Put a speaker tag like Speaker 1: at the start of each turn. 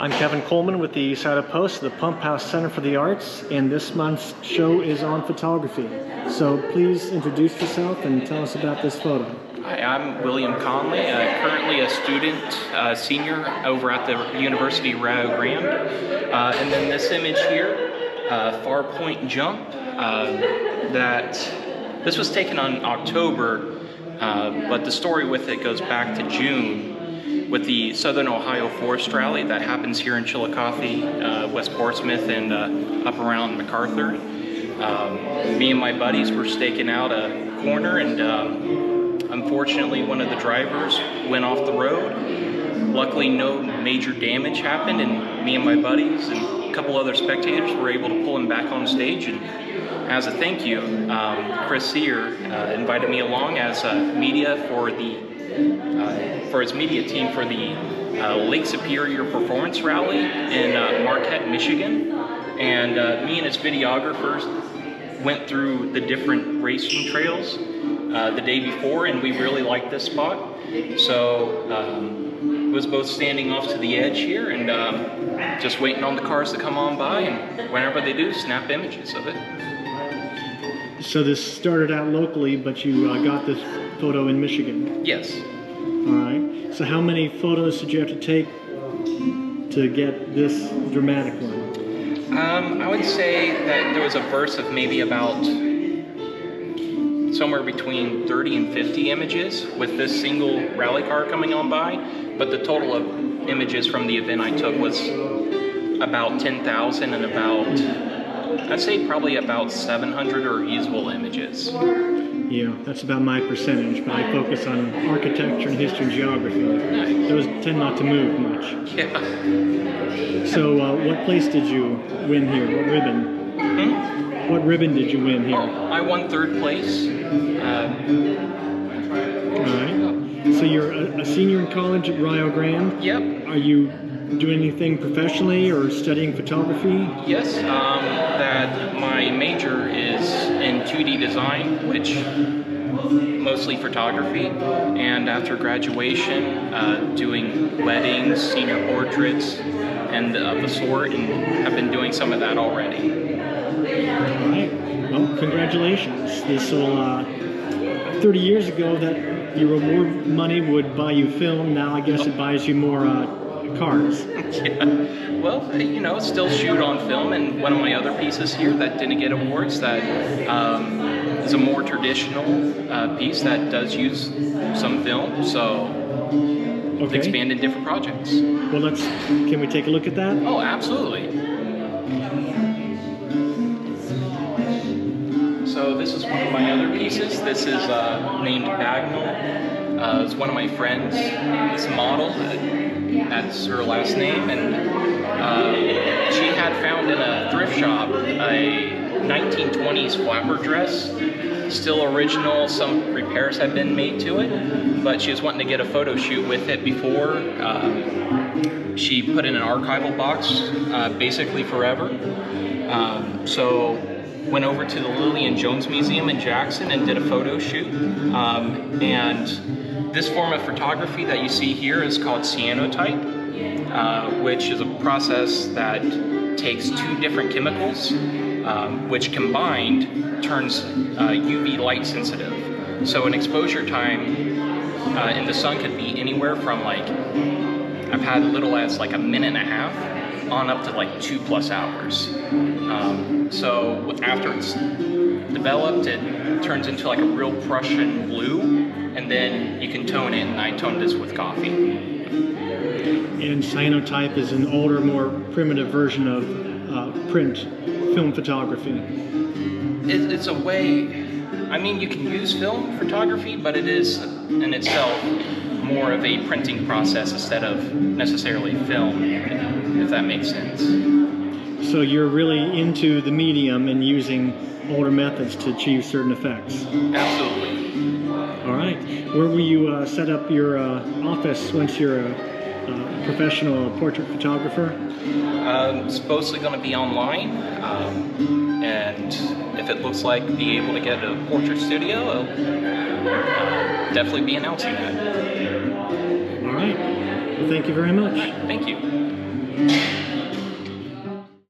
Speaker 1: I'm Kevin Coleman with the Eastside Post, the Pump House Center for the Arts, and this month's show is on photography. So please introduce yourself and tell us about this photo.
Speaker 2: Hi, I'm Willliam Conley, currently a student, senior over at the University of Rio Grande. And then this image here, far point jump, this was taken on October, but the story with it goes back to June with the Southern Ohio Forest Rally that happens here in Chillicothe, West Portsmouth, and up around MacArthur. Me and my buddies were staking out a corner, and unfortunately one of the drivers went off the road. Luckily no major damage happened, and me and my buddies and a couple other spectators were able to pull him back on stage. And as a thank you, Chris Sear invited me along as media for his media team for the Lake Superior Performance Rally in Marquette, Michigan. And me and his videographers went through the different racing trails the day before, and we really liked this spot. So was both standing off to the edge here and just waiting on the cars to come on by, and whenever they do, snap images of it.
Speaker 1: So this started out locally, but you got this photo in Michigan?
Speaker 2: Yes.
Speaker 1: All right. So how many photos did you have to take to get this dramatic one?
Speaker 2: I would say that there was a burst of maybe about somewhere between 30 and 50 images with this single rally car coming on by, but the total of images from the event I took was about 10,000 and about, I'd say probably about 700 are usable images.
Speaker 1: Yeah, that's about my percentage, but I focus on architecture and history and geography.
Speaker 2: Nice.
Speaker 1: Those tend not to move much.
Speaker 2: Yeah.
Speaker 1: So what place did you win here? What ribbon? What ribbon did you win here?
Speaker 2: Oh, I won third place.
Speaker 1: All right. So you're a senior in college at Rio Grande?
Speaker 2: Yep.
Speaker 1: Are you doing anything professionally or studying photography?
Speaker 2: Yes, that my major is in 2D design, which mostly photography, and after graduation doing weddings, senior portraits, and of the sort, and I've been doing some of that already.
Speaker 1: All right. Well, congratulations. This will 30 years ago that your reward money would buy you film. Now I guess it buys you more cars.
Speaker 2: Yeah. Well, you know, still shoot on film, and one of my other pieces here that didn't get awards that is a more traditional piece that does use some film, so
Speaker 1: Okay.
Speaker 2: expand in different projects.
Speaker 1: Well, can we take a look at that?
Speaker 2: Oh, absolutely. So this is one of my other pieces. This is named Bagnall. It's one of my friends, this model. That's her last name, and she had found in a thrift shop a 1920s flapper dress, still original. Some repairs had been made to it, but she was wanting to get a photo shoot with it before she put in an archival box, basically forever. So went over to the Lillian Jones Museum in Jackson and did a photo shoot, and this form of photography that you see here is called cyanotype, which is a process that takes two different chemicals, which combined turns UV light sensitive. So an exposure time in the sun could be anywhere from I've had little as like a minute and a half on up to like 2+ hours. So after it's developed, it turns into like a real Prussian blue, and then you can tone it, and I toned this with coffee.
Speaker 1: And cyanotype is an older, more primitive version of print film photography.
Speaker 2: It's a way, I mean, you can use film photography, but it is in itself more of a printing process instead of necessarily film, if that makes sense.
Speaker 1: So you're really into the medium and using older methods to achieve certain effects.
Speaker 2: Absolutely.
Speaker 1: All right. Where will you set up your office once you're a professional portrait photographer?
Speaker 2: It's mostly going to be online, and if it looks like being able to get a portrait studio, I'll definitely be announcing that.
Speaker 1: All right. Well, thank you very much.
Speaker 2: Thank you.
Speaker 1: you.